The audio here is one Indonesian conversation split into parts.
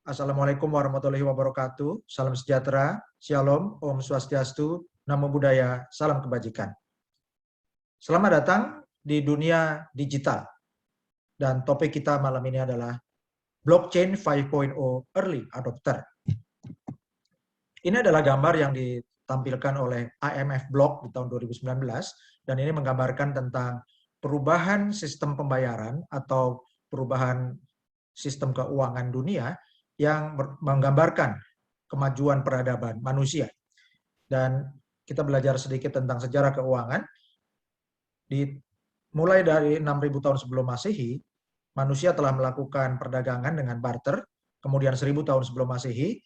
Assalamualaikum warahmatullahi wabarakatuh. Salam sejahtera, shalom, om swastiastu, namo buddhaya, salam kebajikan. Selamat datang di dunia digital. Dan topik kita malam ini adalah Blockchain 5.0 Early Adopter. Ini adalah gambar yang ditampilkan oleh IMF Block di tahun 2019, dan ini menggambarkan tentang perubahan sistem pembayaran atau perubahan sistem keuangan dunia yang menggambarkan kemajuan peradaban manusia. Dan kita belajar sedikit tentang sejarah keuangan. Mulai dari 6.000 tahun sebelum Masehi, manusia telah melakukan perdagangan dengan barter. Kemudian 1.000 tahun sebelum Masehi,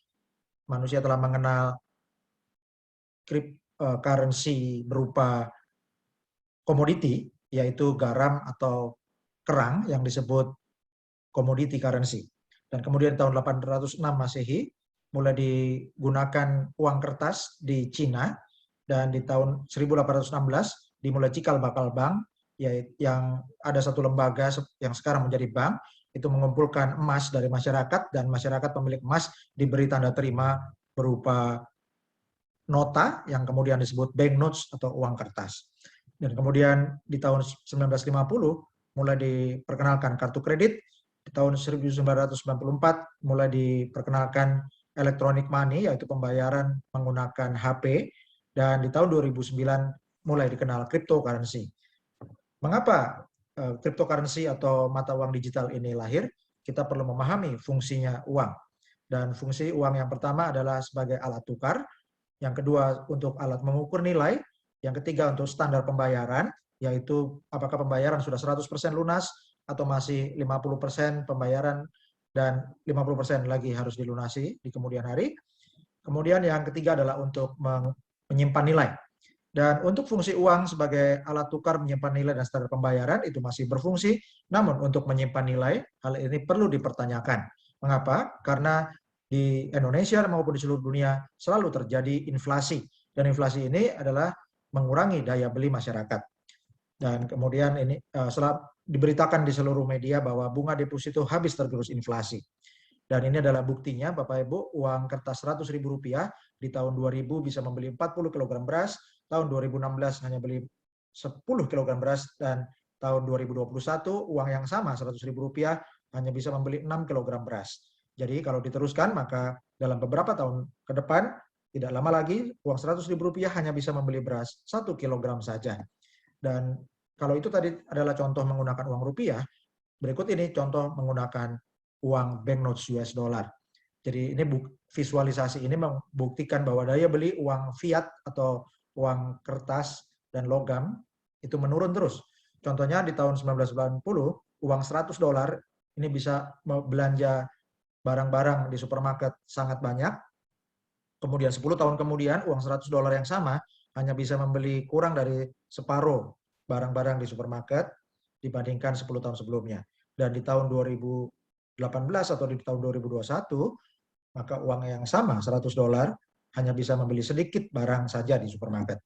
manusia telah mengenal cryptocurrency berupa komoditi, yaitu garam atau kerang yang disebut commodity currency. Dan kemudian tahun 806 Masehi mulai digunakan uang kertas di Cina, dan di tahun 1816 dimulai cikal bakal bank, yang ada satu lembaga yang sekarang menjadi bank, itu mengumpulkan emas dari masyarakat, dan masyarakat pemilik emas diberi tanda terima berupa nota yang kemudian disebut banknotes atau uang kertas. Dan kemudian di tahun 1950 mulai diperkenalkan kartu kredit. Di tahun 1994 mulai diperkenalkan electronic money, yaitu pembayaran menggunakan HP, dan di tahun 2009 mulai dikenal cryptocurrency. Mengapa cryptocurrency atau mata uang digital ini lahir? Kita perlu memahami fungsinya uang. Dan fungsi uang yang pertama adalah sebagai alat tukar, yang kedua untuk alat mengukur nilai, yang ketiga untuk standar pembayaran, yaitu apakah pembayaran sudah 100% lunas atau masih 50% pembayaran dan 50% lagi harus dilunasi di kemudian hari. Kemudian yang ketiga adalah untuk menyimpan nilai. Dan untuk fungsi uang sebagai alat tukar, menyimpan nilai, dan standar pembayaran itu masih berfungsi, namun untuk menyimpan nilai, hal ini perlu dipertanyakan. Mengapa? Karena di Indonesia maupun di seluruh dunia selalu terjadi inflasi, dan inflasi ini adalah mengurangi daya beli masyarakat. Dan kemudian ini diberitakan di seluruh media bahwa bunga deposito habis tergerus inflasi. Dan ini adalah buktinya, Bapak Ibu, uang kertas Rp100.000 di tahun 2000 bisa membeli 40 kg beras, tahun 2016 hanya beli 10 kg beras, dan tahun 2021 uang yang sama Rp100.000 hanya bisa membeli 6 kg beras. Jadi kalau diteruskan, maka dalam beberapa tahun ke depan, tidak lama lagi uang Rp100.000 hanya bisa membeli beras 1 kg saja. Dan kalau itu tadi adalah contoh menggunakan uang rupiah, berikut ini contoh menggunakan uang banknotes US dollar. Jadi ini visualisasi ini membuktikan bahwa daya beli uang fiat atau uang kertas dan logam itu menurun terus. Contohnya di tahun 1990, uang $100 ini bisa belanja barang-barang di supermarket sangat banyak. Kemudian 10 tahun kemudian uang $100 yang sama hanya bisa membeli kurang dari separuh barang-barang di supermarket dibandingkan 10 tahun sebelumnya. Dan di tahun 2018 atau di tahun 2021, maka uang yang sama $100 hanya bisa membeli sedikit barang saja di supermarket.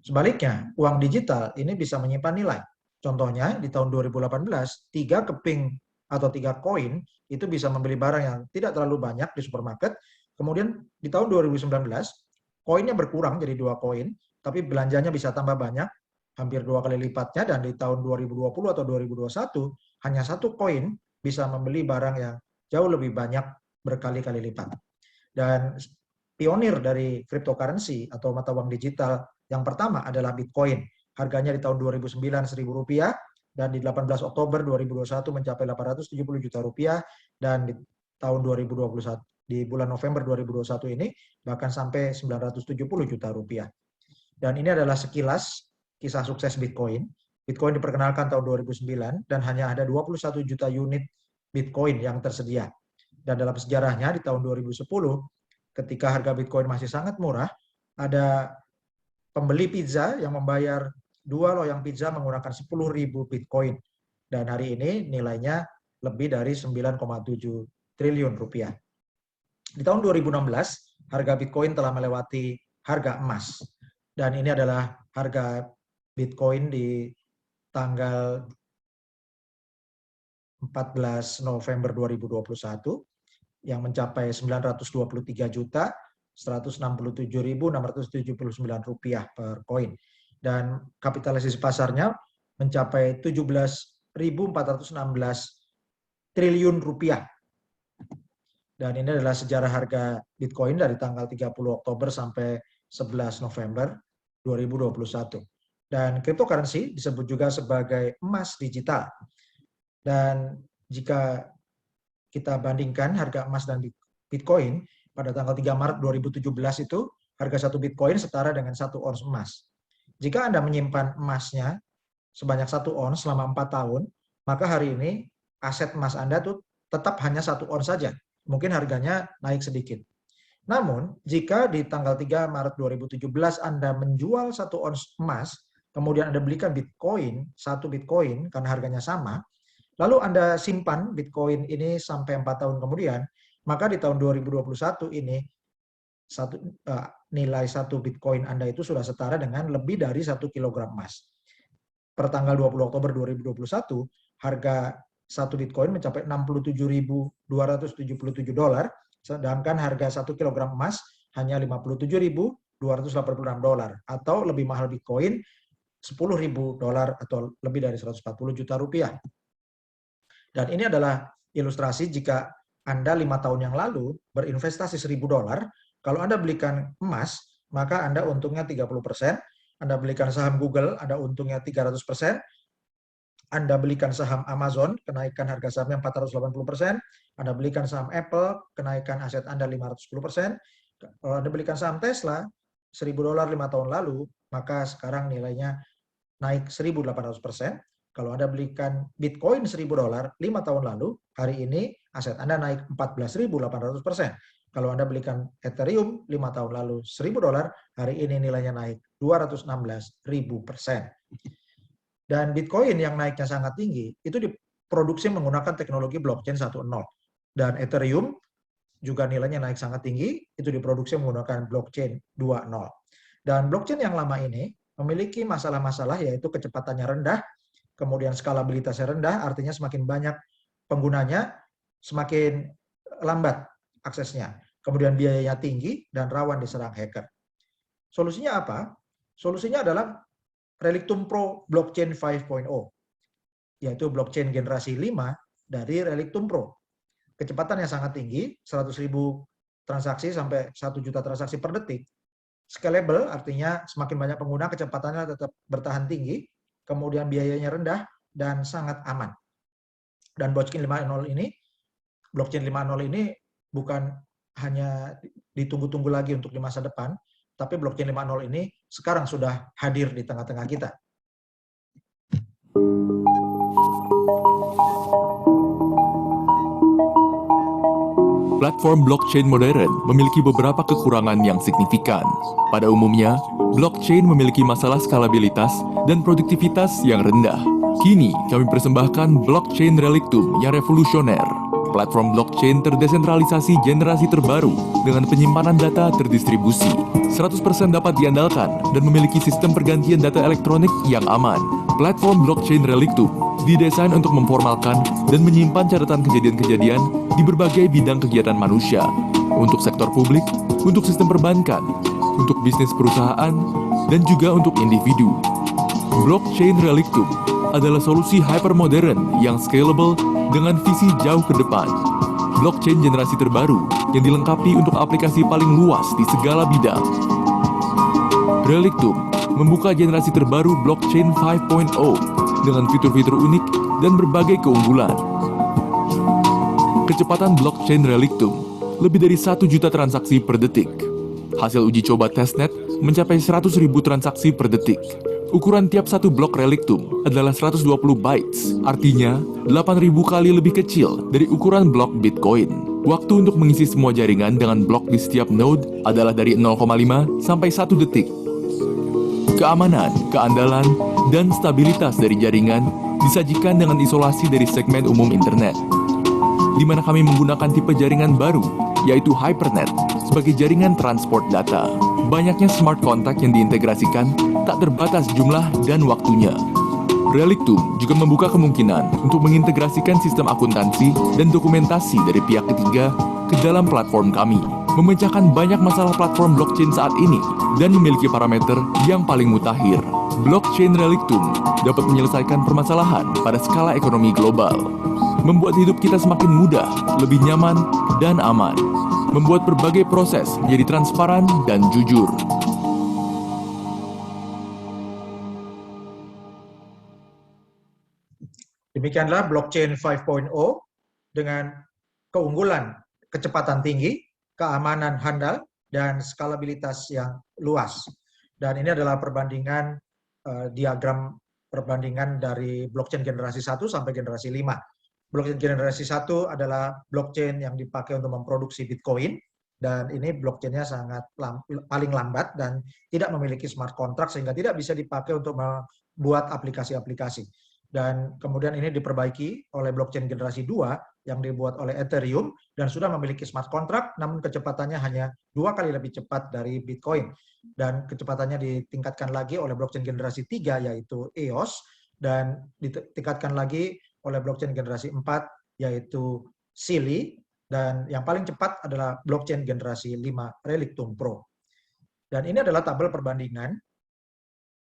Sebaliknya, uang digital ini bisa menyimpan nilai. Contohnya di tahun 2018, 3 keping atau 3 koin itu bisa membeli barang yang tidak terlalu banyak di supermarket. Kemudian di tahun 2019, koinnya berkurang jadi 2 koin, tapi belanjanya bisa tambah banyak, hampir 2 kali lipatnya, dan di tahun 2020 atau 2021 hanya 1 koin bisa membeli barang yang jauh lebih banyak berkali-kali lipat. Dan pionir dari cryptocurrency atau mata uang digital yang pertama adalah Bitcoin. Harganya di tahun 2009 Rp1.000, dan di 18 Oktober 2021 mencapai Rp870 juta, dan di tahun 2021 di bulan November 2021 ini bahkan sampai Rp970 juta. Dan ini adalah sekilas kisah sukses Bitcoin. Bitcoin diperkenalkan tahun 2009 dan hanya ada 21 juta unit Bitcoin yang tersedia. Dan dalam sejarahnya di tahun 2010, ketika harga Bitcoin masih sangat murah, ada pembeli pizza yang membayar 2 loyang pizza menggunakan 10.000 Bitcoin. Dan hari ini nilainya lebih dari 9,7 triliun rupiah. Di tahun 2016, harga Bitcoin telah melewati harga emas. Dan ini adalah harga Bitcoin di tanggal 14 November 2021. yang mencapai Rp923.167.679 per koin. Dan kapitalisasi pasarnya mencapai Rp17.416 triliun. Dan ini adalah sejarah harga Bitcoin dari tanggal 30 Oktober sampai 11 November 2021. Dan cryptocurrency disebut juga sebagai emas digital. Dan jika kita bandingkan harga emas dan Bitcoin pada tanggal 3 Maret 2017 itu harga 1 Bitcoin setara dengan 1 ons emas. Jika Anda menyimpan emasnya sebanyak 1 ons selama 4 tahun, maka hari ini aset emas Anda tuh tetap hanya 1 ons saja. Mungkin harganya naik sedikit. Namun, jika di tanggal 3 Maret 2017 Anda menjual 1 ons emas, kemudian Anda belikan Bitcoin, 1 Bitcoin karena harganya sama, lalu Anda simpan Bitcoin ini sampai 4 tahun kemudian, maka di tahun 2021 ini nilai 1 Bitcoin Anda itu sudah setara dengan lebih dari 1 kilogram emas. Per tanggal 20 Oktober 2021, harga 1 Bitcoin mencapai $67.277, sedangkan harga 1 kilogram emas hanya $57.286 atau lebih mahal Bitcoin $10.000 atau lebih dari 140 juta rupiah. Dan ini adalah ilustrasi jika Anda 5 tahun yang lalu berinvestasi $1.000, kalau Anda belikan emas, maka Anda untungnya 30%, Anda belikan saham Google, Anda untungnya 300%, Anda belikan saham Amazon, kenaikan harga sahamnya 480%, Anda belikan saham Apple, kenaikan aset Anda 510%, kalau Anda belikan saham Tesla, $1.000 5 tahun lalu, maka sekarang nilainya naik 1.800%. Kalau Anda belikan Bitcoin $1.000 5 tahun lalu, hari ini aset Anda naik 14.800%. Kalau Anda belikan Ethereum 5 tahun lalu $1.000, hari ini nilainya naik 216.000%. Dan Bitcoin yang naiknya sangat tinggi, itu diproduksi menggunakan teknologi blockchain 1.0. Dan Ethereum juga nilainya naik sangat tinggi, itu diproduksi menggunakan blockchain 2.0. Dan blockchain yang lama ini memiliki masalah-masalah, yaitu kecepatannya rendah, kemudian skalabilitasnya rendah, artinya semakin banyak penggunanya, semakin lambat aksesnya. Kemudian biayanya tinggi dan rawan diserang hacker. Solusinya apa? Solusinya adalah Relictum Pro Blockchain 5.0, yaitu blockchain generasi 5 dari Relictum Pro. Kecepatannya sangat tinggi, 100.000 transaksi sampai 1 juta transaksi per detik. Scalable, artinya semakin banyak pengguna, kecepatannya tetap bertahan tinggi, kemudian biayanya rendah, dan sangat aman. Dan blockchain 5.0 ini bukan hanya ditunggu-tunggu lagi untuk di masa depan, tapi blockchain 5.0 ini sekarang sudah hadir di tengah-tengah kita. Platform blockchain modern memiliki beberapa kekurangan yang signifikan. Pada umumnya, blockchain memiliki masalah skalabilitas dan produktivitas yang rendah. Kini, kami persembahkan blockchain Relictum yang revolusioner. Platform blockchain terdesentralisasi generasi terbaru dengan penyimpanan data terdistribusi. 100% dapat diandalkan dan memiliki sistem pergantian data elektronik yang aman. Platform blockchain Relictum didesain untuk memformalkan dan menyimpan catatan kejadian-kejadian di berbagai bidang kegiatan manusia, untuk sektor publik, untuk sistem perbankan, untuk bisnis perusahaan, dan juga untuk individu. Blockchain Relictum adalah solusi hypermodern yang scalable dengan visi jauh ke depan. Blockchain generasi terbaru yang dilengkapi untuk aplikasi paling luas di segala bidang. Relictum membuka generasi terbaru blockchain 5.0 dengan fitur-fitur unik dan berbagai keunggulan. Kecepatan blockchain Relictum lebih dari 1 juta transaksi per detik. Hasil uji coba testnet mencapai 100.000 transaksi per detik. Ukuran tiap satu blok Relictum adalah 120 bytes, artinya 8.000 kali lebih kecil dari ukuran blok Bitcoin. Waktu untuk mengisi semua jaringan dengan blok di setiap node adalah dari 0,5 sampai 1 detik. Keamanan, keandalan, dan stabilitas dari jaringan disajikan dengan isolasi dari segmen umum internet, di mana kami menggunakan tipe jaringan baru, yaitu Hypernet, sebagai jaringan transport data. Banyaknya smart contract yang diintegrasikan tak terbatas jumlah dan waktunya. Relictum juga membuka kemungkinan untuk mengintegrasikan sistem akuntansi dan dokumentasi dari pihak ketiga ke dalam platform kami, memecahkan banyak masalah platform blockchain saat ini, dan memiliki parameter yang paling mutakhir. Blockchain Relictum dapat menyelesaikan permasalahan pada skala ekonomi global, membuat hidup kita semakin mudah, lebih nyaman, dan aman, membuat berbagai proses menjadi transparan dan jujur. Demikianlah blockchain 5.0 dengan keunggulan kecepatan tinggi, keamanan handal, dan skalabilitas yang luas. Dan ini adalah perbandingan diagram perbandingan dari blockchain generasi 1 sampai generasi 5. Blockchain generasi 1 adalah blockchain yang dipakai untuk memproduksi Bitcoin, dan ini blockchain-nya sangat paling lambat dan tidak memiliki smart contract sehingga tidak bisa dipakai untuk membuat aplikasi-aplikasi. Dan kemudian ini diperbaiki oleh blockchain generasi 2 yang dibuat oleh Ethereum dan sudah memiliki smart contract, namun kecepatannya hanya 2 kali lebih cepat dari Bitcoin. Dan kecepatannya ditingkatkan lagi oleh blockchain generasi 3 yaitu EOS, dan ditingkatkan lagi oleh blockchain generasi 4 yaitu Sili, dan yang paling cepat adalah blockchain generasi 5 Relictum Pro. Dan ini adalah tabel perbandingan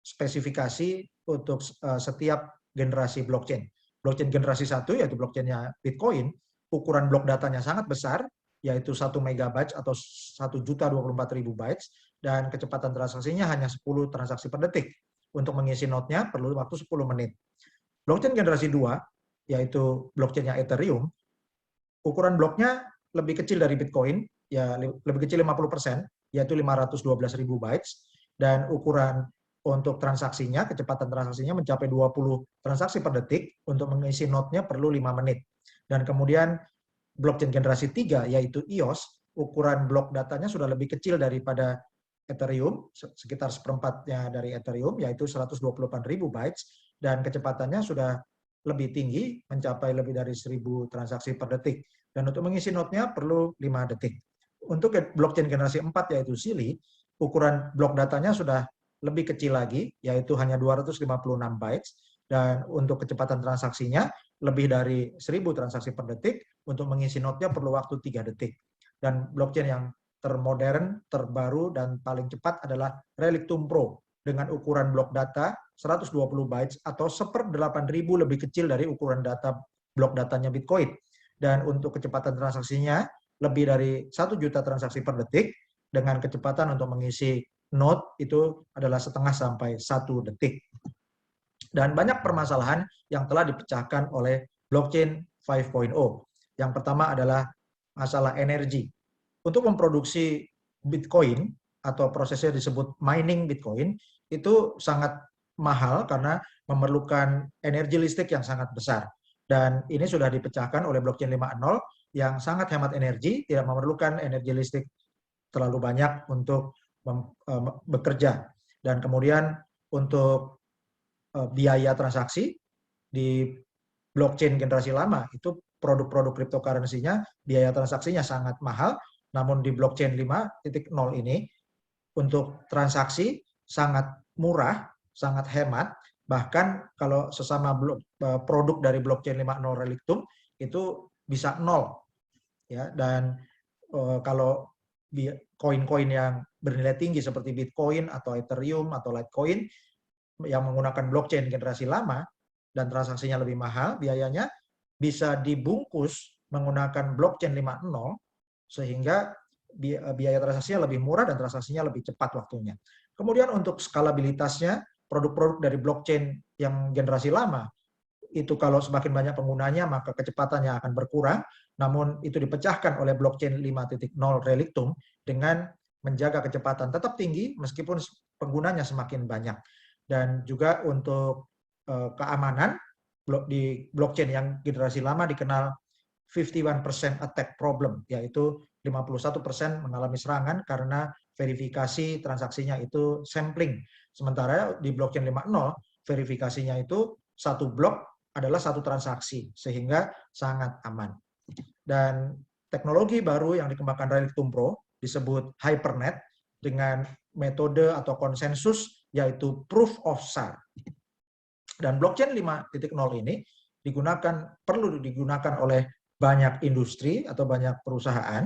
spesifikasi untuk setiap generasi blockchain. Blockchain generasi 1 yaitu blockchainnya Bitcoin, ukuran blok datanya sangat besar, yaitu 1 megabyte atau 1.024.000 bytes, dan kecepatan transaksinya hanya 10 transaksi per detik. Untuk mengisi node-nya perlu waktu 10 menit. Blockchain generasi 2, yaitu blockchainnya Ethereum, ukuran bloknya lebih kecil dari Bitcoin, ya lebih kecil 50%, yaitu 512.000 bytes, dan ukuran untuk transaksinya, kecepatan transaksinya mencapai 20 transaksi per detik, untuk mengisi node-nya perlu 5 menit. Dan kemudian blockchain generasi 3 yaitu EOS, ukuran blok datanya sudah lebih kecil daripada Ethereum, sekitar seperempatnya dari Ethereum, yaitu 128.000 bytes, dan kecepatannya sudah lebih tinggi, mencapai lebih dari 1.000 transaksi per detik. Dan untuk mengisi node-nya perlu 5 detik. Untuk blockchain generasi 4 yaitu Sili, ukuran blok datanya sudah lebih kecil lagi, yaitu hanya 256 bytes, dan untuk kecepatan transaksinya lebih dari 1.000 transaksi per detik, untuk mengisi node-nya perlu waktu 3 detik. Dan blockchain yang termodern, terbaru, dan paling cepat adalah Relictum Pro, dengan ukuran blok data 120 bytes atau 1/8.000 lebih kecil dari ukuran data blok datanya Bitcoin. Dan untuk kecepatan transaksinya lebih dari 1 juta transaksi per detik, dengan kecepatan untuk mengisi node itu adalah setengah sampai 1 detik. Dan banyak permasalahan yang telah dipecahkan oleh blockchain 5.0. Yang pertama adalah masalah energi. Untuk memproduksi Bitcoin atau prosesnya disebut mining Bitcoin itu sangat mahal karena memerlukan energi listrik yang sangat besar. Dan ini sudah dipecahkan oleh blockchain 5.0 yang sangat hemat energi, tidak memerlukan energi listrik terlalu banyak untuk bekerja. Dan kemudian untuk biaya transaksi di blockchain generasi lama itu produk-produk cryptocurrency-nya biaya transaksinya sangat mahal, namun di blockchain 5.0 ini untuk transaksi sangat murah, sangat hemat, bahkan kalau sesama produk dari blockchain 5.0 Relictum itu bisa 0, ya. Dan kalau koin-koin yang bernilai tinggi seperti Bitcoin atau Ethereum atau Litecoin yang menggunakan blockchain generasi lama dan transaksinya lebih mahal, biayanya bisa dibungkus menggunakan blockchain 5.0 sehingga biaya transaksinya lebih murah dan transaksinya lebih cepat waktunya. Kemudian untuk skalabilitasnya, produk-produk dari blockchain yang generasi lama itu kalau semakin banyak penggunanya maka kecepatannya akan berkurang, namun itu dipecahkan oleh blockchain 5.0 Relictum dengan menjaga kecepatan tetap tinggi meskipun penggunanya semakin banyak. Dan juga untuk keamanan, di blockchain yang generasi lama dikenal 51% attack problem, yaitu 51% mengalami serangan karena verifikasi transaksinya itu sampling. Sementara di blockchain 5.0 verifikasinya itu satu blok adalah satu transaksi, sehingga sangat aman. Dan teknologi baru yang dikembangkan Relictum Pro disebut Hypernet dengan metode atau konsensus yaitu proof of shard. Dan blockchain 5.0 ini perlu digunakan oleh banyak industri atau banyak perusahaan,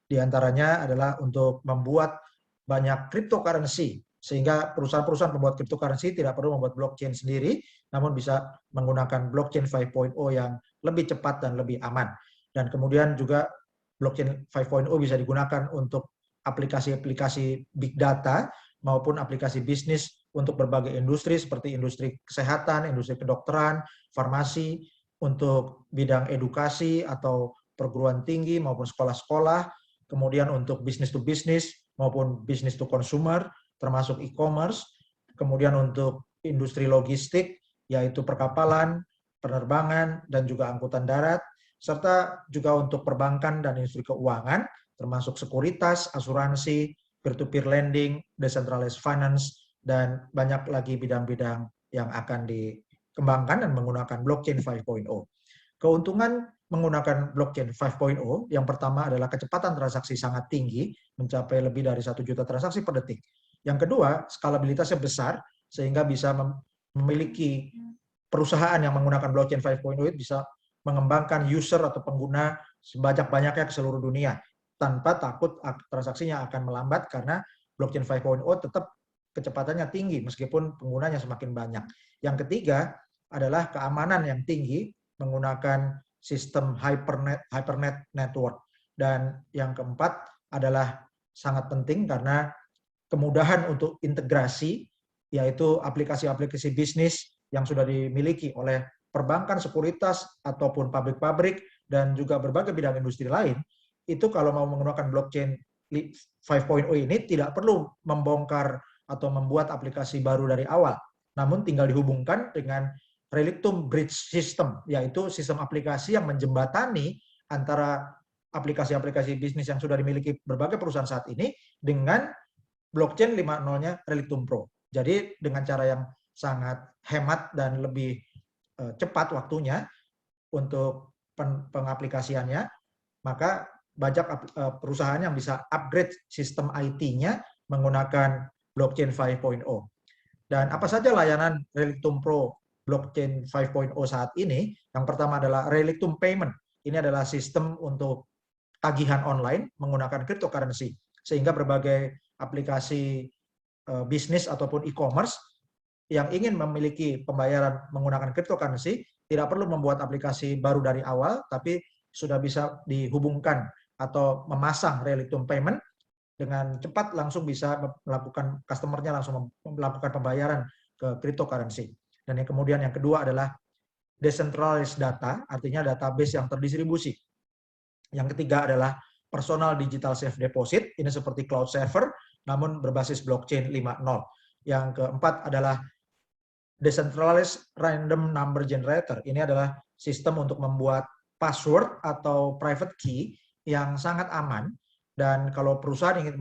diantaranya adalah untuk membuat banyak cryptocurrency, sehingga perusahaan-perusahaan pembuat cryptocurrency tidak perlu membuat blockchain sendiri, namun bisa menggunakan blockchain 5.0 yang lebih cepat dan lebih aman. Dan kemudian juga blockchain 5.0 bisa digunakan untuk aplikasi-aplikasi big data maupun aplikasi bisnis untuk berbagai industri seperti industri kesehatan, industri kedokteran, farmasi, untuk bidang edukasi atau perguruan tinggi maupun sekolah-sekolah, kemudian untuk business to business maupun business to consumer, termasuk e-commerce, kemudian untuk industri logistik, yaitu perkapalan, penerbangan, dan juga angkutan darat, serta juga untuk perbankan dan industri keuangan, termasuk sekuritas, asuransi, peer-to-peer lending, decentralized finance, dan banyak lagi bidang-bidang yang akan dikembangkan dan menggunakan blockchain 5.0. Keuntungan menggunakan blockchain 5.0 yang pertama adalah kecepatan transaksi sangat tinggi, mencapai lebih dari 1 juta transaksi per detik. Yang kedua, skalabilitasnya besar, sehingga bisa memiliki perusahaan yang menggunakan blockchain 5.0 bisa mengembangkan user atau pengguna sebanyak-banyaknya ke seluruh dunia, tanpa takut transaksinya akan melambat karena blockchain 5.0 tetap kecepatannya tinggi meskipun penggunanya semakin banyak. Yang ketiga adalah keamanan yang tinggi menggunakan sistem hypernet network. Dan yang keempat adalah sangat penting karena kemudahan untuk integrasi, yaitu aplikasi-aplikasi bisnis yang sudah dimiliki oleh perbankan, sekuritas, ataupun pabrik-pabrik, dan juga berbagai bidang industri lain, itu kalau mau menggunakan blockchain 5.0 ini tidak perlu membongkar atau membuat aplikasi baru dari awal, namun tinggal dihubungkan dengan Relictum Bridge System, yaitu sistem aplikasi yang menjembatani antara aplikasi-aplikasi bisnis yang sudah dimiliki berbagai perusahaan saat ini dengan blockchain 5.0-nya Relictum Pro. Jadi dengan cara yang sangat hemat dan lebih cepat waktunya untuk pengaplikasiannya, maka banyak perusahaan yang bisa upgrade sistem IT-nya menggunakan blockchain 5.0. Dan apa saja layanan Relictum Pro blockchain 5.0 saat ini? Yang pertama adalah Relictum Payment. Ini adalah sistem untuk tagihan online menggunakan cryptocurrency, sehingga berbagai aplikasi bisnis ataupun e-commerce yang ingin memiliki pembayaran menggunakan cryptocurrency tidak perlu membuat aplikasi baru dari awal, tapi sudah bisa dihubungkan atau memasang Relictum Payment dengan cepat, langsung bisa melakukan, customer-nya langsung melakukan pembayaran ke cryptocurrency. Dan yang kemudian yang kedua adalah decentralized data, artinya database yang terdistribusi. Yang ketiga adalah personal digital safe deposit, ini seperti cloud server, namun berbasis blockchain 5.0. Yang keempat adalah decentralized random number generator. Ini adalah sistem untuk membuat password atau private key yang sangat aman. Dan kalau perusahaan ingin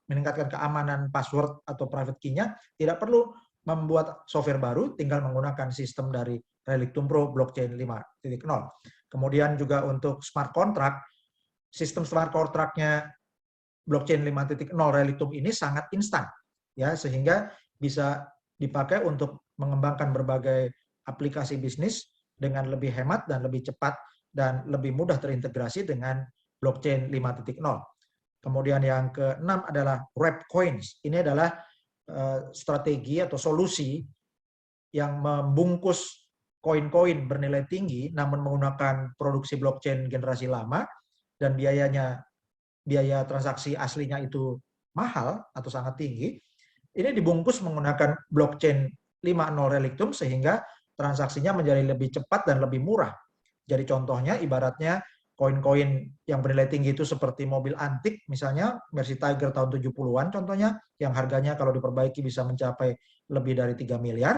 meningkatkan keamanan password atau private key-nya, tidak perlu membuat software baru, tinggal menggunakan sistem dari Relictum Pro Blockchain 5.0. Kemudian juga untuk smart contract, sistem smart contract-nya Blockchain 5.0 Relictum ini sangat instan, ya, sehingga bisa dipakai untuk mengembangkan berbagai aplikasi bisnis dengan lebih hemat dan lebih cepat dan lebih mudah terintegrasi dengan blockchain 5.0. Kemudian yang keenam adalah wrap coins. Ini adalah strategi atau solusi yang membungkus koin-koin bernilai tinggi namun menggunakan produksi blockchain generasi lama, dan biaya transaksi aslinya itu mahal atau sangat tinggi. Ini dibungkus menggunakan blockchain 5.0 Relictum sehingga transaksinya menjadi lebih cepat dan lebih murah. Jadi contohnya ibaratnya koin-koin yang bernilai tinggi itu seperti mobil antik, misalnya Mercy Tiger tahun 70-an contohnya, yang harganya kalau diperbaiki bisa mencapai lebih dari 3 miliar.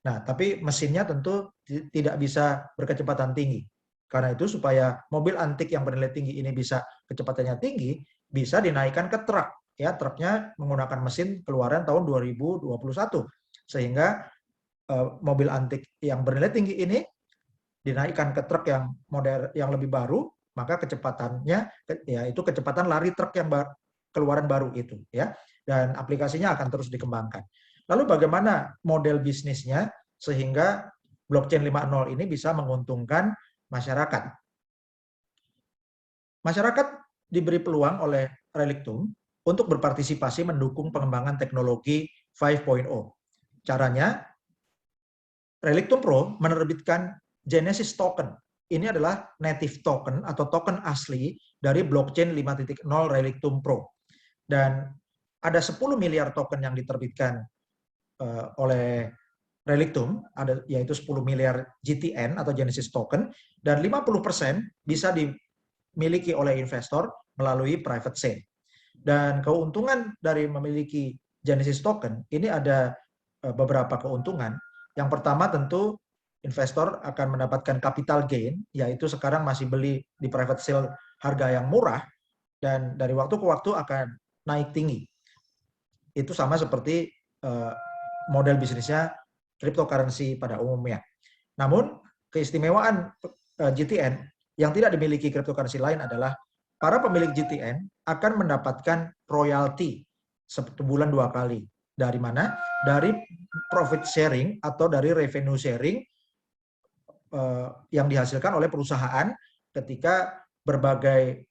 Nah, tapi mesinnya tentu tidak bisa berkecepatan tinggi. Karena itu supaya mobil antik yang bernilai tinggi ini bisa kecepatannya tinggi, bisa dinaikkan ke truk. Ya, truknya menggunakan mesin keluaran tahun 2021. Sehingga mobil antik yang bernilai tinggi ini dinaikkan ke truk yang modern, yang lebih baru, maka kecepatannya yaitu kecepatan lari truk yang keluaran baru itu, ya. Dan aplikasinya akan terus dikembangkan. Lalu bagaimana model bisnisnya sehingga blockchain 5.0 ini bisa menguntungkan masyarakat? masyarakat diberi peluang oleh Relictum untuk berpartisipasi mendukung pengembangan teknologi 5.0. Caranya, Relictum Pro menerbitkan Genesis Token. Ini adalah native token atau token asli dari blockchain 5.0 Relictum Pro. Dan ada 10 miliar token yang diterbitkan oleh Relictum, yaitu 10 miliar GTN atau Genesis Token, dan 50% bisa dimiliki oleh investor melalui private sale. Dan keuntungan dari memiliki Genesis Token, ini ada beberapa keuntungan. Yang pertama tentu investor akan mendapatkan capital gain, yaitu sekarang masih beli di private sale harga yang murah, dan dari waktu ke waktu akan naik tinggi. Itu sama seperti model bisnisnya cryptocurrency pada umumnya. Namun, keistimewaan GTN yang tidak dimiliki cryptocurrency lain adalah para pemilik GTN akan mendapatkan royalti sebulan 2 kali. Dari mana? Dari profit sharing atau dari revenue sharing yang dihasilkan oleh perusahaan ketika berbagai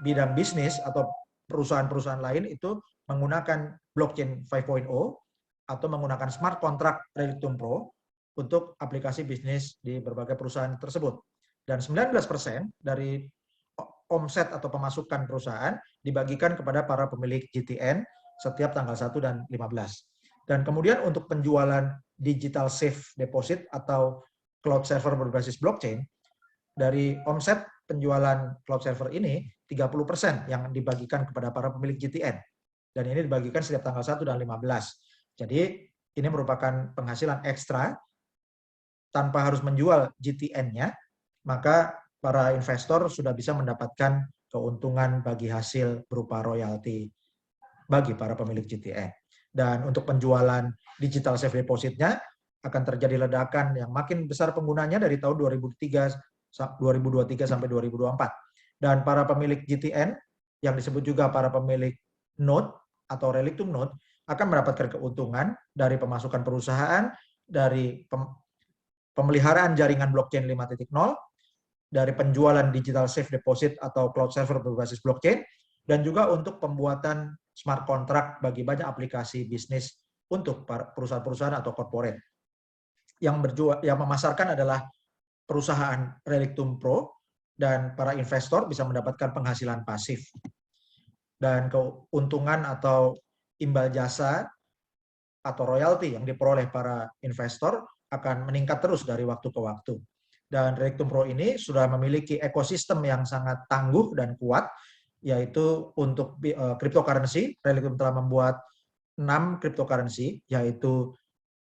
bidang bisnis atau perusahaan-perusahaan lain itu menggunakan blockchain 5.0 atau menggunakan smart contract Relictum Pro untuk aplikasi bisnis di berbagai perusahaan tersebut. Dan 19% dari omset atau pemasukan perusahaan dibagikan kepada para pemilik GTN setiap tanggal 1 dan 15. Dan kemudian untuk penjualan digital safe deposit atau cloud server berbasis blockchain, dari omset penjualan cloud server ini 30% yang dibagikan kepada para pemilik GTN. Dan ini dibagikan setiap tanggal 1 dan 15. Jadi ini merupakan penghasilan ekstra tanpa harus menjual GTN-nya, maka para investor sudah bisa mendapatkan keuntungan bagi hasil berupa royalti bagi para pemilik GTN. Dan untuk penjualan digital safe deposit-nya akan terjadi ledakan yang makin besar penggunanya dari tahun 2023 sampai 2024. Dan para pemilik GTN yang disebut juga para pemilik node atau Relictum node akan mendapatkan keuntungan dari pemasukan perusahaan, dari pemeliharaan jaringan blockchain 5.0, dari penjualan digital safe deposit atau cloud server berbasis blockchain, dan juga untuk pembuatan smart contract bagi banyak aplikasi bisnis untuk perusahaan-perusahaan atau corporate. Yang memasarkan adalah perusahaan Relictum Pro, dan para investor bisa mendapatkan penghasilan pasif. Dan keuntungan atau imbal jasa atau royalti yang diperoleh para investor akan meningkat terus dari waktu ke waktu. Dan Relictum Pro ini sudah memiliki ekosistem yang sangat tangguh dan kuat, yaitu untuk cryptocurrency. Relictum telah membuat 6 cryptocurrency, yaitu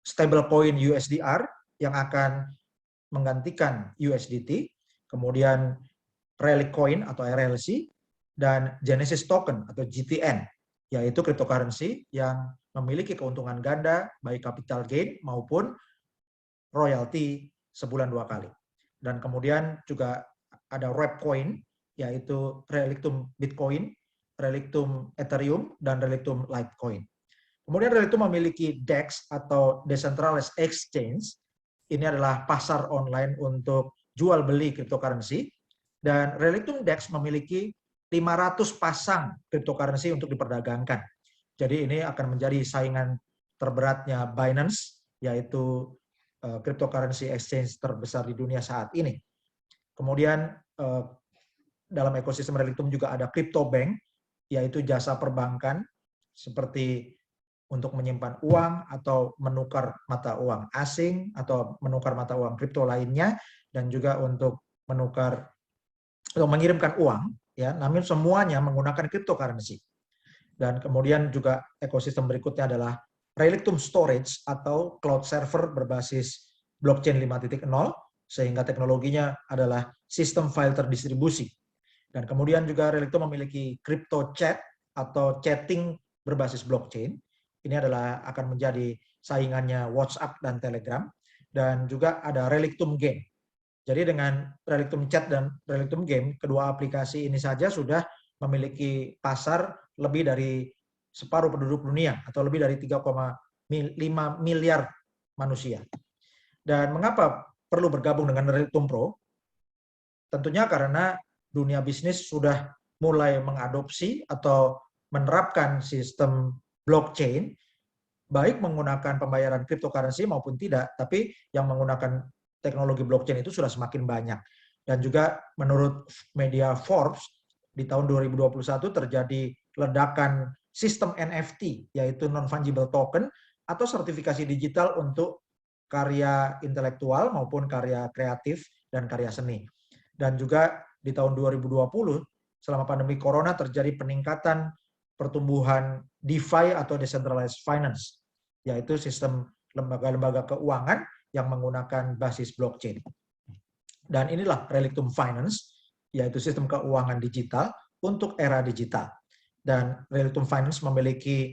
stablecoin USDR yang akan menggantikan USDT, kemudian Relic Coin atau RLC, dan Genesis Token atau GTN, yaitu cryptocurrency yang memiliki keuntungan ganda baik capital gain maupun royalti sebulan 2 kali. Dan kemudian juga ada Wrap Coin, yaitu Relictum Bitcoin, Relictum Ethereum, dan Relictum Litecoin. Kemudian Relictum memiliki DEX atau Decentralized Exchange. Ini adalah pasar online untuk jual beli cryptocurrency. Dan Relictum DEX memiliki 500 pasang cryptocurrency untuk diperdagangkan. Jadi ini akan menjadi saingan terberatnya Binance, yaitu cryptocurrency exchange terbesar di dunia saat ini. Kemudian dalam ekosistem Relictum juga ada crypto bank, yaitu jasa perbankan seperti untuk menyimpan uang atau menukar mata uang asing atau menukar mata uang kripto lainnya, dan juga untuk menukar atau mengirimkan uang, ya, namun semuanya menggunakan cryptocurrency. Dan kemudian juga ekosistem berikutnya adalah Relictum Storage atau cloud server berbasis blockchain 5.0, sehingga teknologinya adalah sistem file terdistribusi. Dan kemudian juga Relictum memiliki crypto chat atau chatting berbasis blockchain. Ini adalah akan menjadi saingannya WhatsApp dan Telegram. Dan juga ada Relictum Game. Jadi dengan Relictum Chat dan Relictum Game, kedua aplikasi ini saja sudah memiliki pasar lebih dari separuh penduduk dunia atau lebih dari 3,5 miliar manusia. Dan mengapa perlu bergabung dengan Relictum Pro? Tentunya karena dunia bisnis sudah mulai mengadopsi atau menerapkan sistem blockchain, baik menggunakan pembayaran cryptocurrency maupun tidak, tapi yang menggunakan teknologi blockchain itu sudah semakin banyak. Dan juga menurut media Forbes, di tahun 2021 terjadi ledakan sistem NFT, yaitu non-fungible token, atau sertifikasi digital untuk karya intelektual maupun karya kreatif dan karya seni. Dan juga di tahun 2020, selama pandemi corona terjadi peningkatan pertumbuhan DeFi atau Decentralized Finance, yaitu sistem lembaga-lembaga keuangan yang menggunakan basis blockchain. Dan inilah Relictum Finance, yaitu sistem keuangan digital untuk era digital. Dan Relictum Finance memiliki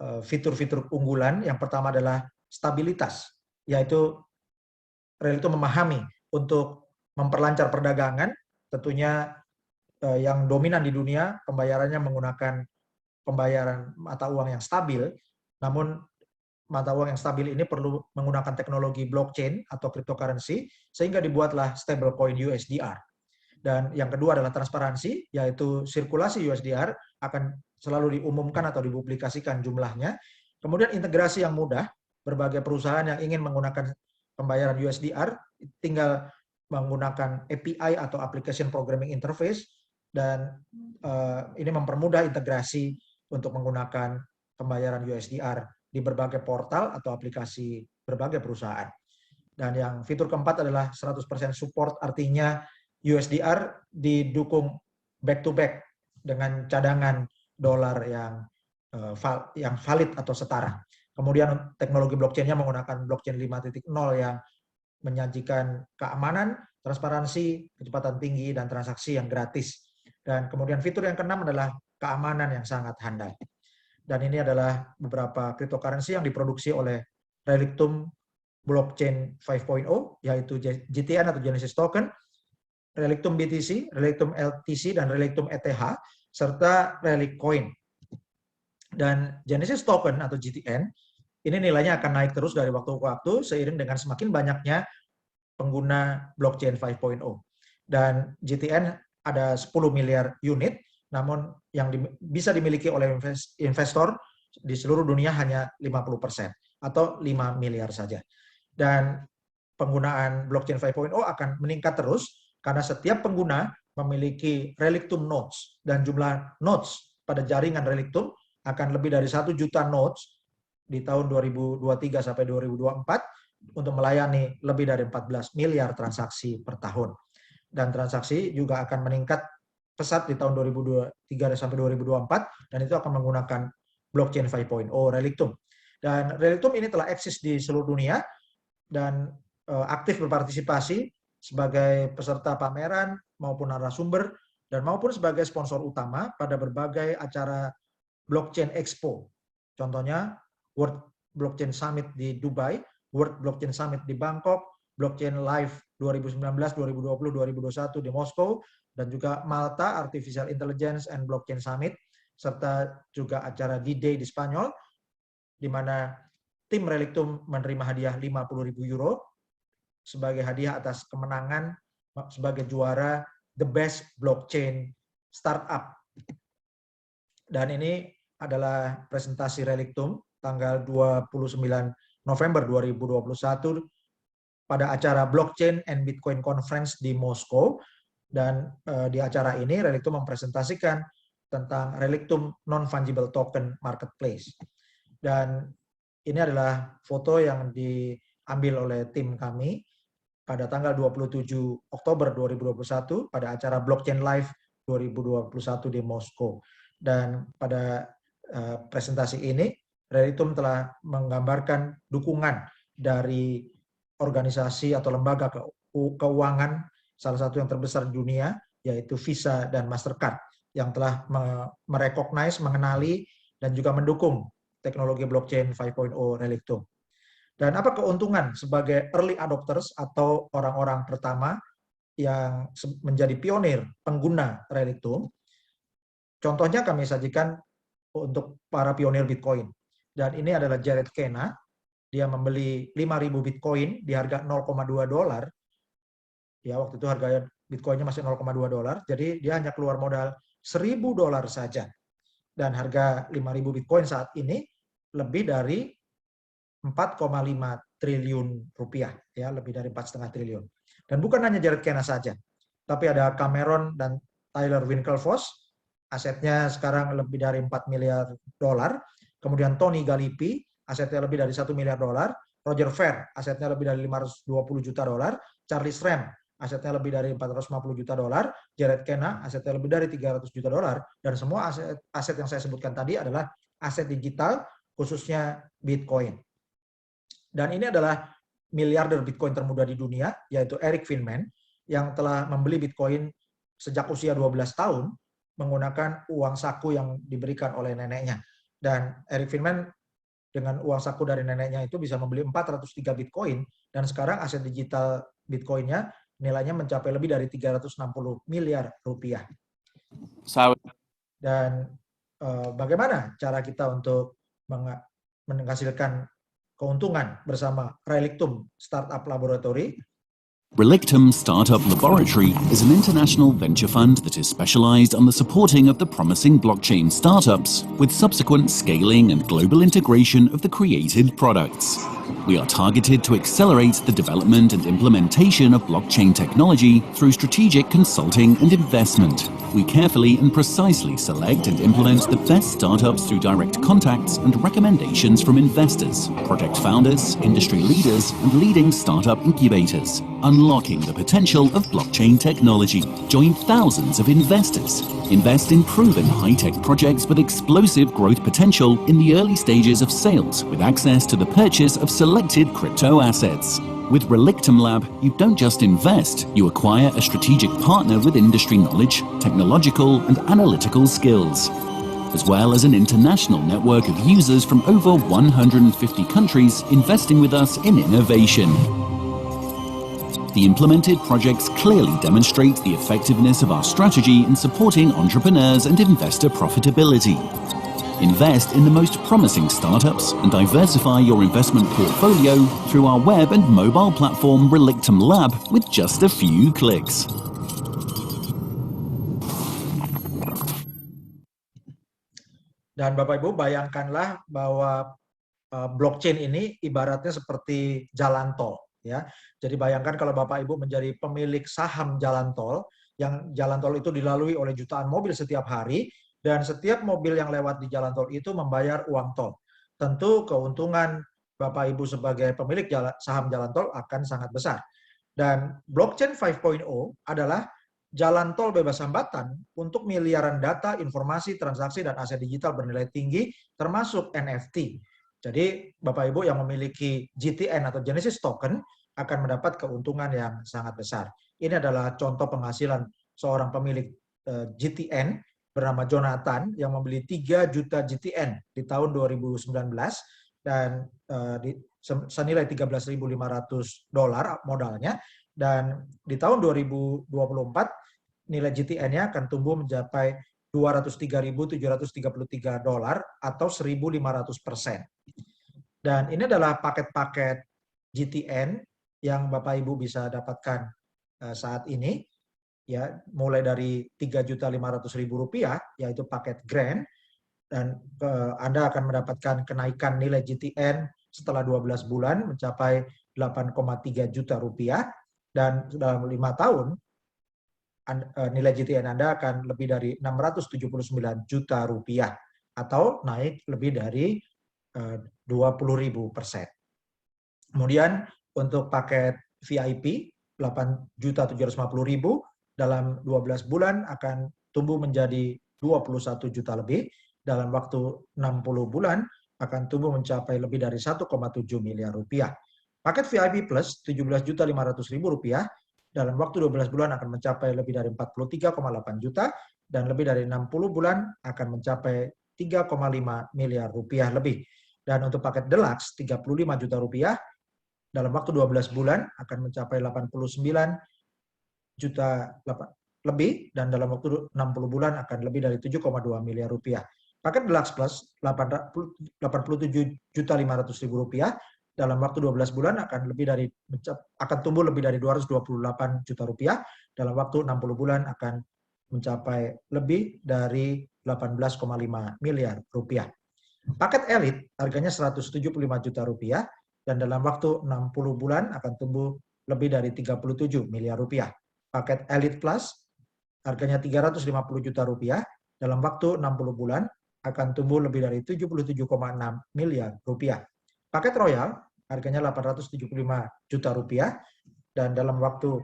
fitur-fitur unggulan. Yang pertama adalah stabilitas, yaitu Relictum memahami untuk memperlancar perdagangan, tentunya yang dominan di dunia pembayarannya menggunakan pembayaran mata uang yang stabil, namun mata uang yang stabil ini perlu menggunakan teknologi blockchain atau cryptocurrency, sehingga dibuatlah stablecoin USDR. Dan yang kedua adalah transparansi, yaitu sirkulasi USDR akan selalu diumumkan atau dipublikasikan jumlahnya. Kemudian integrasi yang mudah, berbagai perusahaan yang ingin menggunakan pembayaran USDR tinggal menggunakan API atau Application Programming Interface, dan ini mempermudah integrasi untuk menggunakan pembayaran USDR di berbagai portal atau aplikasi berbagai perusahaan. Dan yang fitur keempat adalah 100% support, artinya USDR didukung back-to-back dengan cadangan dolar yang valid atau setara. Kemudian teknologi blockchain-nya menggunakan blockchain 5.0 yang menyajikan keamanan, transparansi, kecepatan tinggi, dan transaksi yang gratis. Dan kemudian fitur yang keenam adalah keamanan yang sangat handal. Dan ini adalah beberapa cryptocurrency yang diproduksi oleh Relictum Blockchain 5.0, yaitu GTN atau Genesis Token, Relictum BTC, Relictum LTC, dan Relictum ETH, serta Relic Coin. Dan Genesis Token atau GTN, ini nilainya akan naik terus dari waktu ke waktu seiring dengan semakin banyaknya pengguna blockchain 5.0. Dan GTN ada 10 miliar unit, namun yang bisa dimiliki oleh investor di seluruh dunia hanya 50%, atau 5 miliar saja. Dan penggunaan blockchain 5.0 akan meningkat terus, karena setiap pengguna memiliki Relictum nodes, dan jumlah nodes pada jaringan Relictum akan lebih dari 1 juta nodes di tahun 2023 sampai 2024 untuk melayani lebih dari 14 miliar transaksi per tahun. Dan transaksi juga akan meningkat pesat di tahun 2023 sampai 2024, dan itu akan menggunakan blockchain 5.0 Relictum. Dan Relictum ini telah eksis di seluruh dunia dan aktif berpartisipasi sebagai peserta pameran maupun narasumber dan maupun sebagai sponsor utama pada berbagai acara blockchain expo. Contohnya World Blockchain Summit di Dubai, World Blockchain Summit di Bangkok, Blockchain Live 2019, 2020, 2021 di Moskow, dan juga Malta Artificial Intelligence and Blockchain Summit, serta juga acara D-Day di Spanyol, di mana tim Relictum menerima hadiah 50.000 euro sebagai hadiah atas kemenangan sebagai juara The Best Blockchain Startup. Dan ini adalah presentasi Relictum tanggal 29 November 2021 pada acara Blockchain and Bitcoin Conference di Moskow. Dan di acara ini Relictum mempresentasikan tentang Relictum Non-Fungible Token Marketplace. Dan ini adalah foto yang diambil oleh tim kami pada tanggal 27 Oktober 2021 pada acara Blockchain Live 2021 di Moskow. Dan pada presentasi ini Relictum telah menggambarkan dukungan dari organisasi atau lembaga keuangan salah satu yang terbesar di dunia, yaitu Visa dan Mastercard, yang telah merecognize, mengenali, dan juga mendukung teknologi blockchain 5.0 Relictum. Dan apa keuntungan sebagai early adopters atau orang-orang pertama yang menjadi pionir pengguna Relictum? Contohnya kami sajikan untuk para pionir Bitcoin. Dan ini adalah Jared Kena. Dia membeli 5.000 Bitcoin di harga $0,2 ya waktu itu harga Bitcoinnya masih $0,2, jadi dia hanya keluar modal $1.000 saja. Dan harga 5.000 Bitcoin saat ini lebih dari 4,5 triliun rupiah, ya lebih dari 4,5 triliun. Dan bukan hanya Jared Kena saja, tapi ada Cameron dan Tyler Winklevoss, asetnya sekarang lebih dari 4 miliar dolar. Kemudian Tony Galipi, asetnya lebih dari 1 miliar dolar. Roger Ver, asetnya lebih dari 520 juta dolar. Charlie Shrem, asetnya lebih dari 450 juta dolar. Jared Kena, asetnya lebih dari 300 juta dolar. Dan semua aset yang saya sebutkan tadi adalah aset digital, khususnya Bitcoin. Dan ini adalah miliarder Bitcoin termuda di dunia, yaitu Eric Finman, yang telah membeli Bitcoin sejak usia 12 tahun menggunakan uang saku yang diberikan oleh neneknya. Dan Eric Finman dengan uang saku dari neneknya itu bisa membeli 403 Bitcoin, dan sekarang aset digital Bitcoinnya nilainya mencapai lebih dari 360 miliar rupiah. Dan bagaimana cara kita untuk menghasilkan keuntungan bersama Relictum Startup Laboratory? Relictum Startup Laboratory is an international venture fund that is specialized on the supporting of the promising blockchain startups with subsequent scaling and global integration of the created products. We are targeted to accelerate the development and implementation of blockchain technology through strategic consulting and investment. We carefully and precisely select and implement the best startups through direct contacts and recommendations from investors, project founders, industry leaders, and leading startup incubators, unlocking the potential of blockchain technology. Join thousands of investors. Invest in proven high-tech projects with explosive growth potential in the early stages of sales with access to the purchase of selected crypto assets. With Relictum Lab, you don't just invest, you acquire a strategic partner with industry knowledge, technological and analytical skills, as well as an international network of users from over 150 countries investing with us in innovation. The implemented projects clearly demonstrate the effectiveness of our strategy in supporting entrepreneurs and investor profitability. Invest in the most promising startups and diversify your investment portfolio through our web and mobile platform Relictum Lab with just a few clicks. Dan Bapak Ibu bayangkanlah bahwa blockchain ini ibaratnya seperti jalan tol, ya. Jadi bayangkan kalau Bapak Ibu menjadi pemilik saham jalan tol, yang jalan tol itu dilalui oleh jutaan mobil setiap hari, dan setiap mobil yang lewat di jalan tol itu membayar uang tol. Tentu keuntungan Bapak Ibu sebagai pemilik saham jalan tol akan sangat besar. Dan blockchain 5.0 adalah jalan tol bebas hambatan untuk miliaran data, informasi, transaksi, dan aset digital bernilai tinggi, termasuk NFT. Jadi Bapak Ibu yang memiliki GTN atau Genesis Token akan mendapat keuntungan yang sangat besar. Ini adalah contoh penghasilan seorang pemilik GTN bernama Jonathan yang membeli 3 juta GTN di tahun 2019 dan senilai $13.500 modalnya, dan di tahun 2024 nilai GTN-nya akan tumbuh mencapai $203.733 atau 1.500%. Dan ini adalah paket-paket GTN yang Bapak Ibu bisa dapatkan saat ini, ya, mulai dari Rp3.500.000 yaitu paket Grand, dan Anda akan mendapatkan kenaikan nilai GTN setelah 12 bulan mencapai Rp8,3 juta, dan dalam 5 tahun nilai GTN Anda akan lebih dari Rp679 juta atau naik lebih dari 20.000%. Kemudian untuk paket VIP Rp8.750.000 dalam 12 bulan akan tumbuh menjadi 21 juta lebih. Dalam waktu 60 bulan akan tumbuh mencapai lebih dari 1,7 miliar rupiah. Paket VIP Plus Rp17.500.000 dalam waktu 12 bulan akan mencapai lebih dari 43,8 juta, dan lebih dari 60 bulan akan mencapai 3,5 miliar rupiah lebih. Dan untuk paket Deluxe Rp35 juta dalam waktu 12 bulan akan mencapai 89 juta lebih, dan dalam waktu 60 bulan akan lebih dari 7,2 miliar rupiah. Paket Deluxe Plus Rp87.500.000 dalam waktu 12 bulan akan tumbuh lebih dari 228 juta rupiah, dalam waktu 60 bulan akan mencapai lebih dari 18,5 miliar rupiah. Paket elit harganya 175 juta rupiah dan dalam waktu 60 bulan akan tumbuh lebih dari 37 miliar rupiah. Paket elit plus harganya 350 juta rupiah dalam waktu 60 bulan akan tumbuh lebih dari 77,6 miliar rupiah. Paket royal harganya 875 juta rupiah dan dalam waktu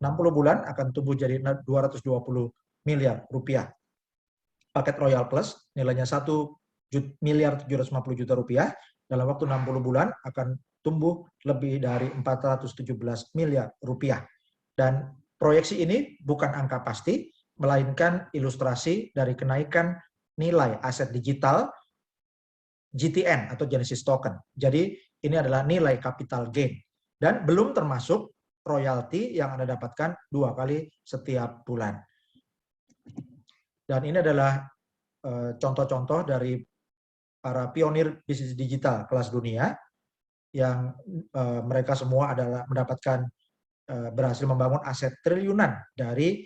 60 bulan akan tumbuh jadi 220 miliar rupiah. Paket royal plus nilainya 1 miliar 750 juta rupiah dalam waktu 60 bulan akan tumbuh lebih dari 417 miliar rupiah. Dan proyeksi ini bukan angka pasti, melainkan ilustrasi dari kenaikan nilai aset digital GTN atau Genesis Token. Jadi ini adalah nilai capital gain dan belum termasuk royalti yang Anda dapatkan 2 kali setiap bulan. Dan ini adalah contoh-contoh dari para pionir bisnis digital kelas dunia yang mereka semua adalah mendapatkan berhasil membangun aset triliunan dari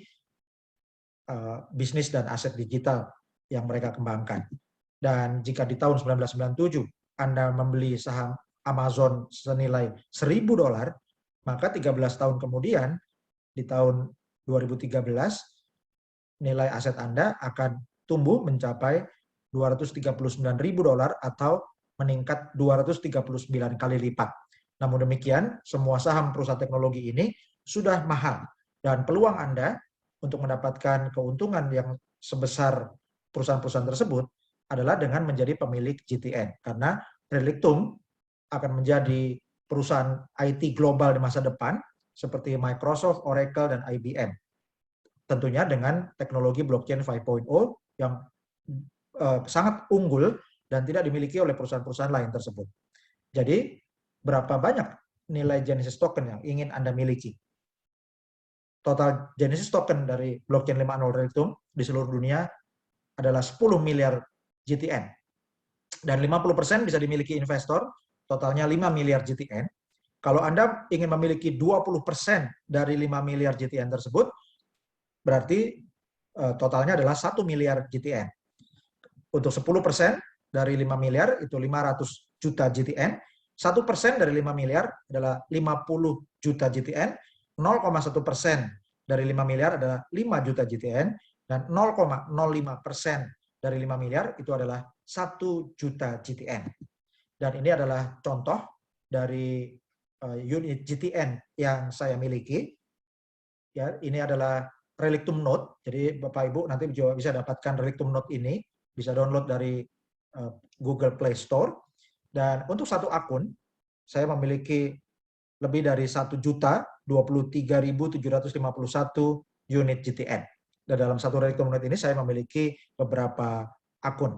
bisnis dan aset digital yang mereka kembangkan. Dan jika di tahun 1997 Anda membeli saham Amazon senilai $1.000, maka 13 tahun kemudian di tahun 2013 nilai aset Anda akan tumbuh mencapai $239.000 atau meningkat 239 kali lipat. Namun demikian, semua saham perusahaan teknologi ini sudah mahal dan peluang Anda untuk mendapatkan keuntungan yang sebesar perusahaan-perusahaan tersebut adalah dengan menjadi pemilik GTN, karena Relictum akan menjadi perusahaan IT global di masa depan seperti Microsoft, Oracle, dan IBM. Tentunya dengan teknologi blockchain 5.0 yang sangat unggul dan tidak dimiliki oleh perusahaan-perusahaan lain tersebut. Jadi, berapa banyak nilai Genesis Token yang ingin Anda miliki? Total Genesis Token dari blockchain 5.0 Relictum di seluruh dunia adalah 10 miliar GTN. Dan 50% bisa dimiliki investor, totalnya 5 miliar GTN. Kalau Anda ingin memiliki 20% dari 5 miliar GTN tersebut, berarti totalnya adalah 1 miliar GTN. Untuk 10% dari 5 miliar itu 500 juta GTN, 1% dari 5 miliar adalah 50 juta GTN, 0,1% dari 5 miliar adalah 5 juta GTN, dan 0,05% dari 5 miliar itu adalah 1 juta GTN. Dan ini adalah contoh dari unit GTN yang saya miliki. Ya, ini adalah Relictum Note. Jadi Bapak Ibu nanti juga bisa dapatkan Relictum Note ini, bisa download dari Google Play Store. Dan untuk satu akun, saya memiliki lebih dari 1.023.751 unit GTN. Dan dalam satu Relictum Note ini saya memiliki beberapa akun.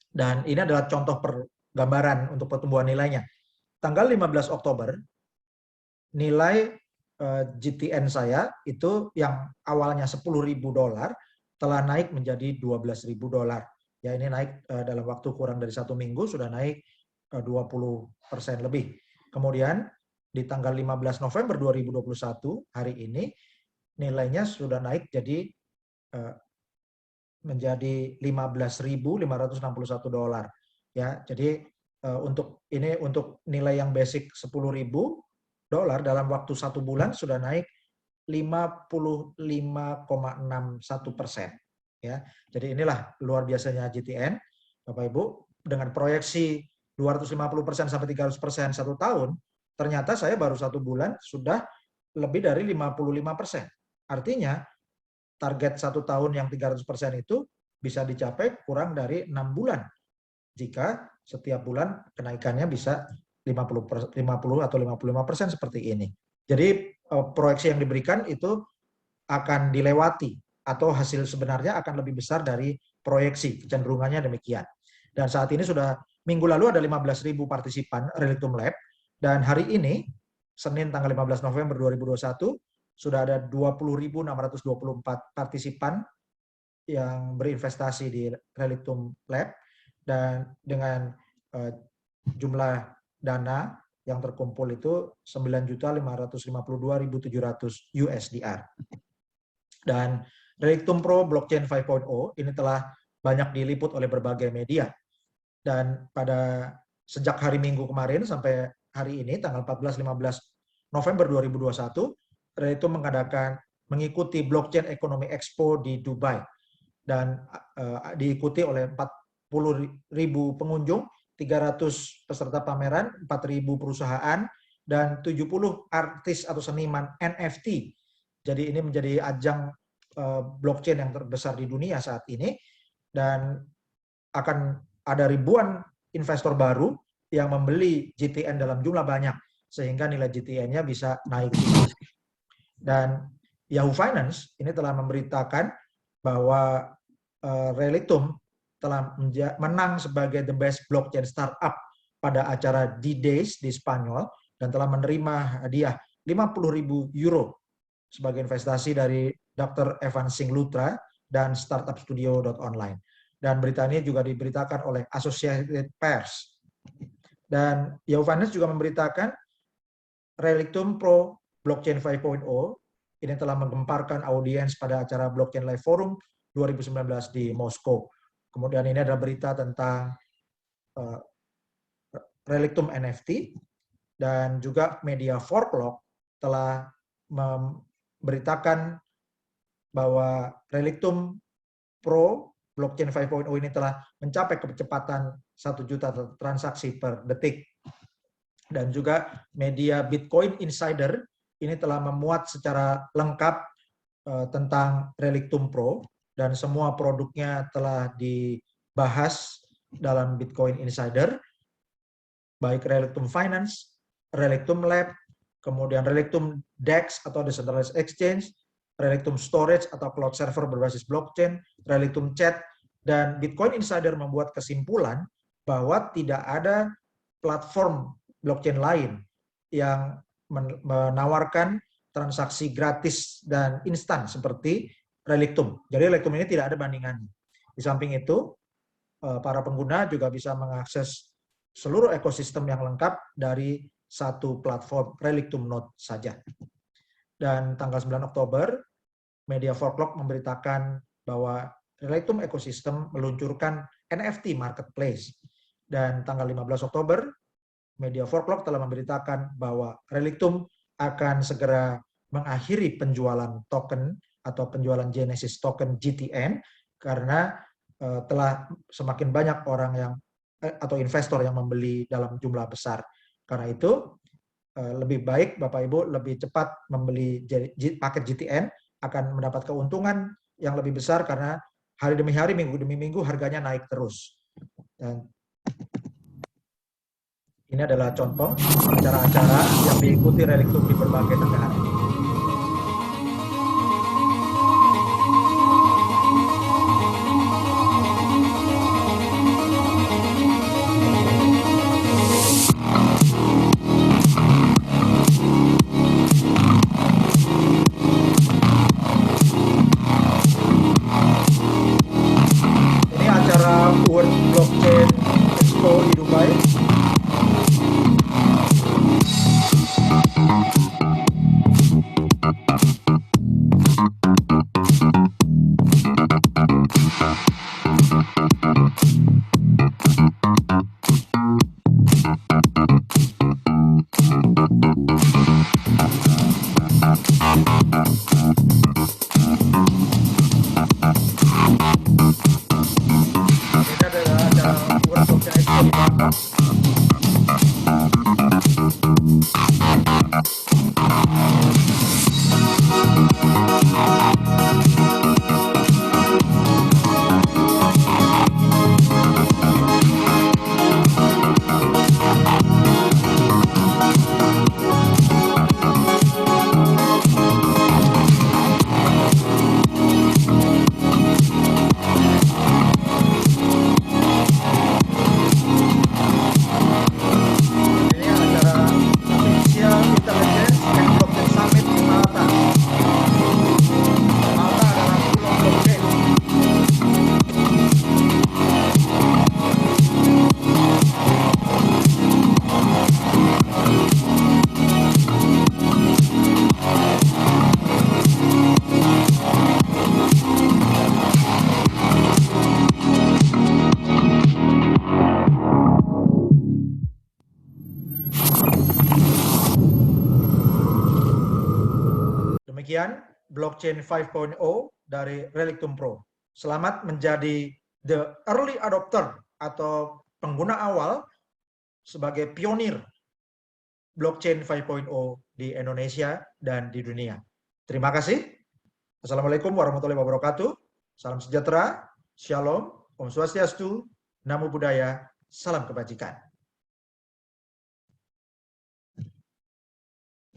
Dan ini adalah contoh gambaran untuk pertumbuhan nilainya. Tanggal 15 Oktober, nilai GTN saya itu yang awalnya $10.000 telah naik menjadi $12.000. Ya, ini naik dalam waktu kurang dari 1 minggu sudah naik 20% lebih. Kemudian di tanggal 15 November 2021 hari ini nilainya sudah naik jadi menjadi $15.561. Ya, jadi untuk nilai yang basic $10.000 dalam waktu 1 bulan sudah naik 55,61%. Ya, jadi inilah luar biasanya GTN, Bapak Ibu, dengan proyeksi 250% sampai 300% 1 tahun, ternyata saya baru 1 bulan sudah lebih dari 55%. Artinya target 1 tahun yang 300% itu bisa dicapai kurang dari 6 bulan. Jika setiap bulan kenaikannya bisa 50 atau 55% seperti ini. Jadi proyeksi yang diberikan itu akan dilewati atau hasil sebenarnya akan lebih besar dari proyeksi, kecenderungannya demikian. Dan saat ini sudah minggu lalu ada 15.000 partisipan Relictum Lab dan hari ini Senin tanggal 15 November 2021 sudah ada 20.624 partisipan yang berinvestasi di Relictum Lab dan dengan jumlah dana yang terkumpul itu 9.552.700 USDR. Dan Relictum Pro Blockchain 5.0 ini telah banyak diliput oleh berbagai media. Dan sejak hari Minggu kemarin sampai hari ini, tanggal 14-15 November 2021, Relictum mengikuti Blockchain Economy Expo di Dubai. Dan diikuti oleh 40.000 pengunjung, 300 peserta pameran, 4.000 perusahaan, dan 70 artis atau seniman NFT. Jadi ini menjadi ajang blockchain yang terbesar di dunia saat ini, dan akan ada ribuan investor baru yang membeli GTN dalam jumlah banyak, sehingga nilai GTN-nya bisa naik tinggi. Dan Yahoo Finance ini telah memberitakan bahwa Relictum telah menang sebagai the best blockchain startup pada acara D-Days di Spanyol, dan telah menerima hadiah 50.000 euro sebagai investasi dari Dr. Evan Singh Lutra dan startupstudio.online. Dan berita ini juga diberitakan oleh Associated Press. Dan Yahoo Finance juga memberitakan Relictum Pro Blockchain 5.0 ini telah menggemparkan audiens pada acara Blockchain Live Forum 2019 di Moskow. Kemudian ini adalah berita tentang Relictum NFT, dan juga media 4Clock telah memberitakan bahwa Relictum Pro Blockchain 5.0 ini telah mencapai kecepatan 1 juta transaksi per detik. Dan juga media Bitcoin Insider ini telah memuat secara lengkap tentang Relictum Pro, dan semua produknya telah dibahas dalam Bitcoin Insider, baik Relictum Finance, Relictum Lab, kemudian Relictum DEX atau Decentralized Exchange, Relictum Storage atau Cloud Server berbasis blockchain, Relictum Chat, dan Bitcoin Insider membuat kesimpulan bahwa tidak ada platform blockchain lain yang menawarkan transaksi gratis dan instan seperti Relictum. Jadi Relictum ini tidak ada bandingannya. Di samping itu, para pengguna juga bisa mengakses seluruh ekosistem yang lengkap dari satu platform Relictum Node saja. Dan tanggal 9 Oktober, media 4Clock memberitakan bahwa Relictum Ecosystem meluncurkan NFT Marketplace. Dan tanggal 15 Oktober, media 4Clock telah memberitakan bahwa Relictum akan segera mengakhiri penjualan token atau penjualan Genesis token GTN, karena telah semakin banyak orang yang atau investor yang membeli dalam jumlah besar. Karena itu lebih baik Bapak Ibu lebih cepat membeli paket GTN, akan mendapat keuntungan yang lebih besar karena hari demi hari, minggu demi minggu harganya naik terus. Dan ini adalah contoh acara-acara yang diikuti Relictum di berbagai negara. Ini acara World Blockchain Expo di Dubai. Ini adalah acara World Blockchain Expo di Bangkok. Ini acara Artificial Intelligence and Blockchain Demikian blockchain 5.0 dari Relictum Pro. Selamat menjadi the early adopter atau pengguna awal sebagai pionir blockchain 5.0 di Indonesia dan di dunia. Terima kasih. Assalamualaikum warahmatullahi wabarakatuh. Salam sejahtera, shalom, om swastiastu, namo buddhaya, salam kebajikan.